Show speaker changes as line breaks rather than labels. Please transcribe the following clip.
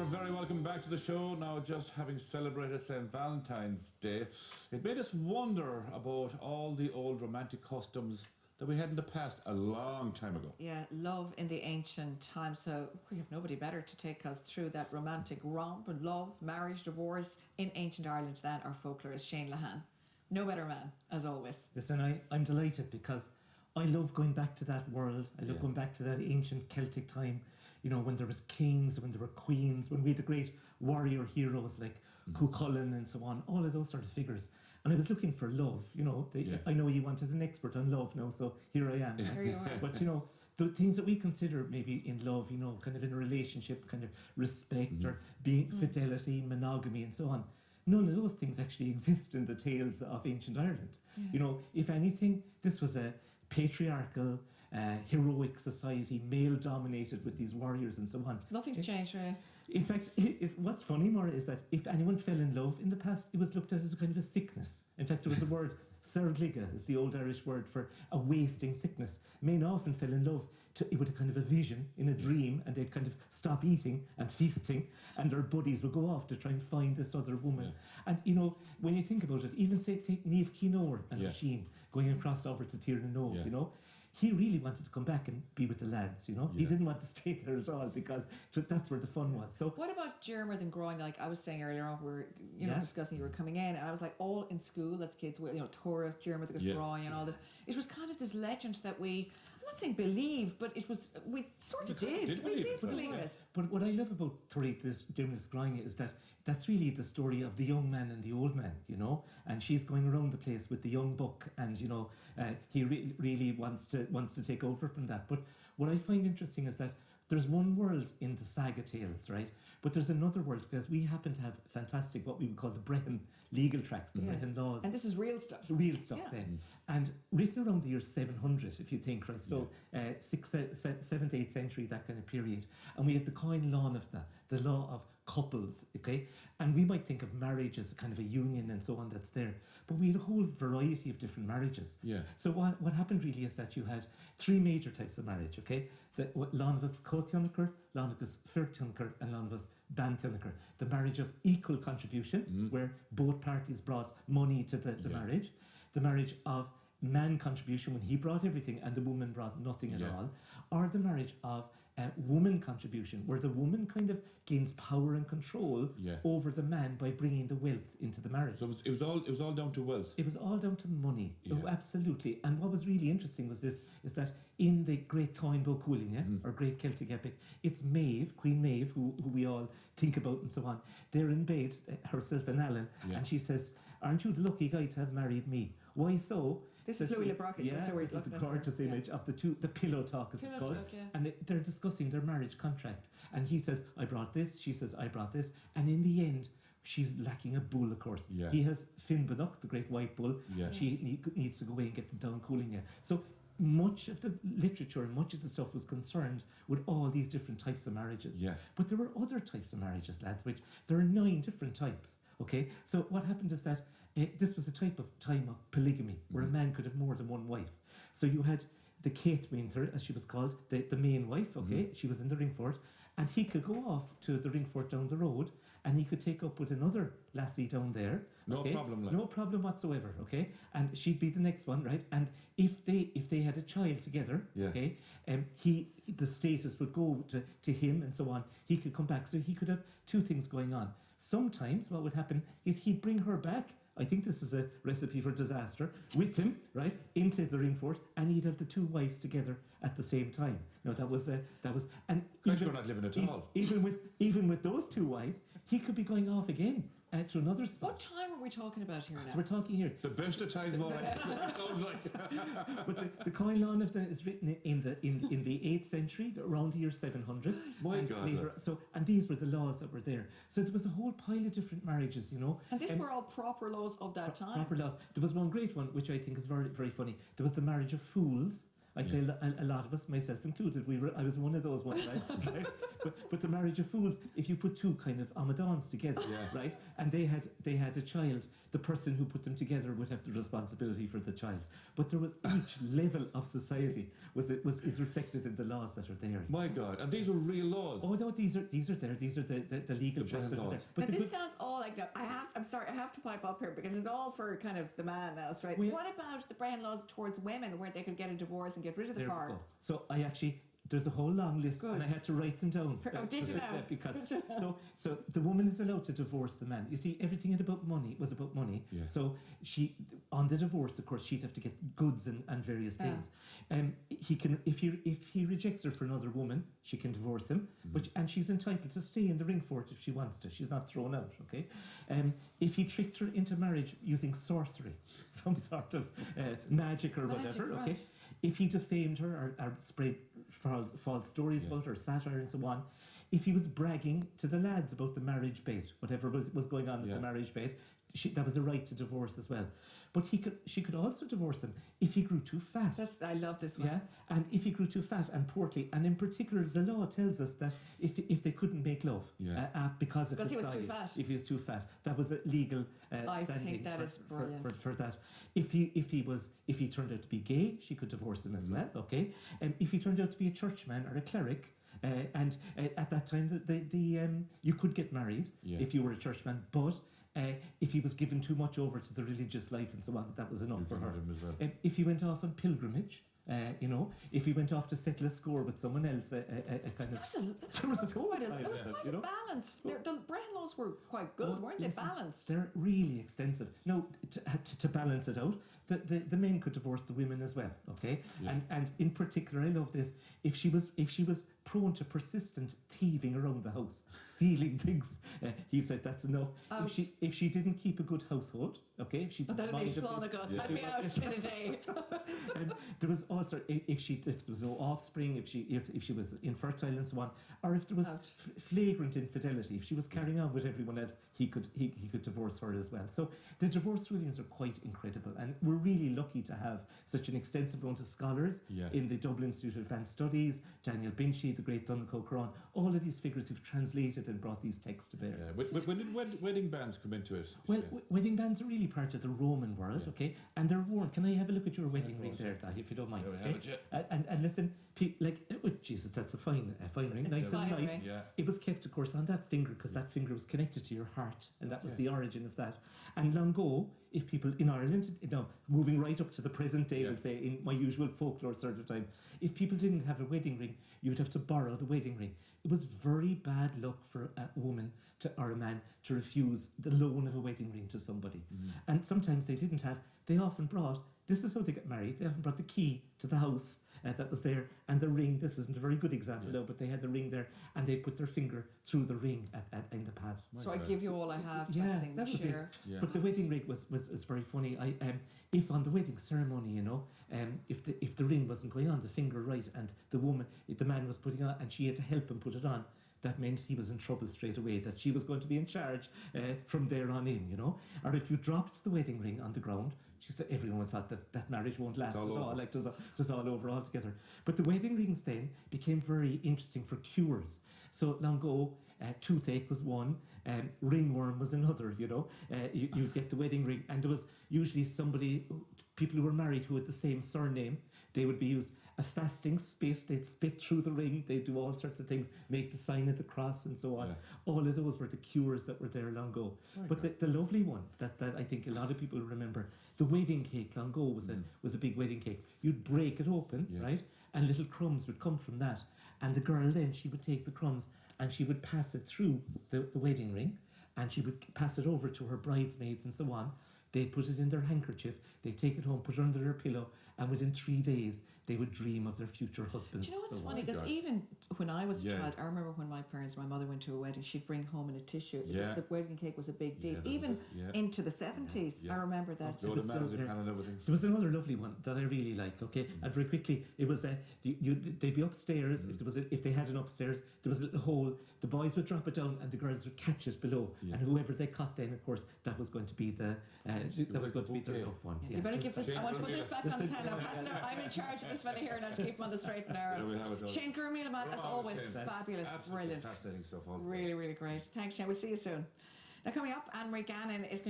you're very welcome back to the show. Now, just having celebrated St. Valentine's Day, it made us wonder about all the old romantic customs that we had in the past a long time ago.
Yeah, love in the ancient times. So we have nobody better to take us through that romantic romp and love, marriage, divorce in ancient Ireland than our folklorist Shane Lahan. No better man, as always.
Listen, I'm delighted because I love going back to that world. I love going back to that ancient Celtic time, when there was kings, when there were queens, when we had the great warrior heroes like Cuchulainn and so on, all of those sort of figures. And I was looking for love, I know you wanted an expert on love now, so here I am.
Here you are.
But, the things that we consider maybe in love, kind of in a relationship, kind of respect or being fidelity, monogamy and so on. None of those things actually exist in the tales of ancient Ireland. If anything, this was a patriarchal, heroic society, male-dominated with these warriors and so on.
Nothing's changed, really.
In fact, what's funny, Maura, is that if anyone fell in love in the past, it was looked at as a kind of a sickness. In fact, there was a word, sergliga, is the old Irish word for a wasting sickness. Men often fell in love with a kind of a vision, in a dream, and they'd kind of stop eating and feasting, and their buddies would go off to try and find this other woman. And, when you think about it, even say, take Niamh Keane and Machine going across over to Tiernan Óg, he really wanted to come back and be with the lads, He didn't want to stay there at all because that's where the fun was. So
what about Dermot and growing? Like I was saying earlier on, we were discussing, you were coming in, and I was like, all in school, as kids, Torah, Dermot, there was Brian and all this. It was kind of this legend that I'm not saying believe, but we sort of did. We did believe it.
But what I love about Dermot Gráinne is that that's really the story of the young man and the old man, and she's going around the place with the young buck, and he really wants to take over from that. But what I find interesting is that there's one world in the saga tales, right? But there's another world because we happen to have fantastic, what we would call the Brehon legal tracts, the Brehon laws.
And this is real stuff.
Real stuff then. And written around the year 700, if you think, right? So 6th, 7th, 8th century, that kind of period. And we have the Coin Law of the law of couples, okay? And we might think of marriage as a kind of a union and so on that's there. But we had a whole variety of different marriages.
Yeah.
So what happened really is that you had three major types of marriage, okay? Lánbhas Cóteannachar, Lánbhas Feirteannachar, and Lánbhas Banteannachar. The marriage of equal contribution, where both parties brought money to the marriage. The marriage of man contribution, when he brought everything and the woman brought nothing at all. Or the marriage of woman contribution, where the woman kind of gains power and control over the man by bringing the wealth into the marriage.
So it was all down to wealth.
It was all down to money. Oh, absolutely. And what was really interesting was is that in the great Táin Bó Cúailnge, or great Celtic epic, it's Maeve, Queen Maeve, who we all think about and so on. They're in bed, herself and Alan, and she says, "Aren't you the lucky guy to have married me?" Why so?
This is Louis Le Brockett.
This is the gorgeous image of the pillow talk, as it's called. And they're discussing their marriage contract. And he says, "I brought this." She says, "I brought this." And in the end, she's lacking a bull, of course. He has Finnbhennach, the great white bull. She needs to go away and get the Down Cooling. So much of the literature and much of the stuff was concerned with all these different types of marriages. But there were other types of marriages, lads, which there are 9 different types. Okay, so what happened is that this was a time of polygamy, where a man could have more than one wife. So you had the Kate Winter, as she was called, the main wife, okay? She was in the Ringfort, and he could go off to the Ringfort down the road, and he could take up with another lassie down there.
No problem.
No problem whatsoever, okay? And she'd be the next one, right? And if they had a child together, okay, the status would go to him and so on. He could come back, so he could have 2 things going on. Sometimes what would happen is he'd bring her back. I think this is a recipe for disaster, with him, right, into the Ringfort, and he'd have the 2 wives together at the same time. No, that was, and
you're not living at all.
Even with those 2 wives, he could be going off again to another spot.
What time are we talking about here now?
So we're talking here.
The best of times, it sounds like.
But the Coin Law of is written in the 8th century, around the year 700.
My God.
Later, and these were the laws that were there. So there was a whole pile of different marriages,
And these were all proper laws of that time.
Proper laws. There was one great one, which I think is very, very funny. There was the marriage of fools I'd say a lot of us, myself included, I was one of those ones, right? Right? But the marriage of fools, if you put two kind of Amadans together, right, and they had a child, the person who put them together would have the responsibility for the child. But there was each level of society is reflected in the laws that are there.
My God, and these are real laws.
Oh no, these are there. These are the legal checks that are there.
But this sounds all like that. I'm sorry, I have to pipe up here because it's all for kind of the man now, right? What about the Brehon laws towards women where they could get a divorce and get rid of the car?
So there's a whole long list, and I had to write them down.
Did you now?
Because so the woman is allowed to divorce the man. You see, everything was about money.
Yeah.
So she, on the divorce, of course, she'd have to get goods and various things. He can, if he rejects her for another woman, she can divorce him. And she's entitled to stay in the ring for it if she wants to. She's not thrown out. Okay. If he tricked her into marriage using sorcery, some sort of magic or whatever.
Right.
Okay. If he defamed her or spread false stories about her, satire and so on, if he was bragging to the lads about the marriage bed, whatever was going on at the marriage bed, that was a right to divorce as well. But she could also divorce him if he grew too fat.
I love this one.
Yeah, and if he grew too fat and portly, and in particular, the law tells us that if they couldn't make love because
he was too fat.
If he was too fat, that was a legal
I
standing
think that is brilliant.
for that. If he turned out to be gay, she could divorce him as well. Okay, and if he turned out to be a churchman or a cleric. And at that time, you could get married if you were a churchman, but if he was given too much over to the religious life and so on, that was enough for her.
Him as well.
If he went off on pilgrimage, if he went off to settle a score with someone else,
It was balanced. The Brehon laws were quite good, weren't they? Balanced.
They're really extensive. No, to balance it out, the men could divorce the women as well. Okay, and in particular, I love this. If she was prone to persistent thieving around the house, stealing things, he said that's enough. If she didn't keep a good household, okay, if she didn't
that'd be Slonigan. I'd be out in a day.
There was also if there was no offspring, if she was infertile and so on, or if there was flagrant infidelity, if she was carrying on with everyone else, he could divorce her as well. So the divorce rulings are quite incredible, and we're really lucky to have such an extensive amount of scholars in the Dublin Institute of Advanced Studies, Daniel Binchy, the great Donald Corán, all of these figures who've translated and brought these texts to bear.
Yeah. When did wedding bands come into it?
Well, wedding bands are really part of the Roman world, okay? And they're worn. Can I have a look at your wedding ring there, Daddy, if you don't mind? And listen, Jesus, that's a fine ring, nice and light.
Yeah.
It was kept, of course, on that finger because that finger was connected to your heart, and that was the origin of that. And long ago, if people in Ireland, moving right up to the present day, we'll say in my usual folklore sort of time, if people didn't have a wedding ring, you'd have to borrow the wedding ring. It was very bad luck for a woman or a man to refuse the loan of a wedding ring to somebody. And sometimes they often brought, this is how they got married, they often brought the key to the house that was there, and the ring. This isn't a very good example now, but they had the ring there, and they put their finger through the ring in the past.
So I give you all I have.
That was
share.
it. Yeah. But the wedding ring was very funny. If on the wedding ceremony, if the ring wasn't going on the finger right, and the man was putting on, and she had to help him put it on, that meant he was in trouble straight away, that she was going to be in charge from there on in, Or if you dropped the wedding ring on the ground, she said everyone thought that marriage won't last at all, like just all over altogether. But the wedding rings then became very interesting for cures. So long ago, toothache was one, ringworm was another, you get the wedding ring, and there was usually people who were married who had the same surname, they would be used. A fasting spit, they'd spit through the ring, they'd do all sorts of things, make the sign of the cross and so on. Yeah. All of those were the cures that were there long ago. But the lovely one that I think a lot of people remember, the wedding cake long ago was a big wedding cake. You'd break it open, right? And little crumbs would come from that. And the girl then, she would take the crumbs and she would pass it through the wedding ring, and she would pass it over to her bridesmaids and so on. They'd put it in their handkerchief, they'd take it home, put it under their pillow, and within 3 days, they would dream of their future husbands.
Do you know what's funny? Because even when I was a child, I remember when my mother went to a wedding, she'd bring home in a tissue. The wedding cake was a big deal. Even into the 70s, I remember that.
There was another lovely one that I really like, okay? And very quickly, it was they'd be upstairs. If they had an upstairs, there was a little hole. The boys would drop it down and the girls would catch it below. And whoever they caught then, of course, that was going to be the love one.
You better give this, I want to put this back on 10 now. I'm in charge of this this fella here now to keep him on the straight and narrow.
There we have it, Doug.
Shane Gurmila, as always, fabulous,
Absolutely
brilliant.
fascinating stuff. All
Really, really great. Thanks, Shane. We'll see you soon. Now, coming up, Anne-Marie Gannon is going to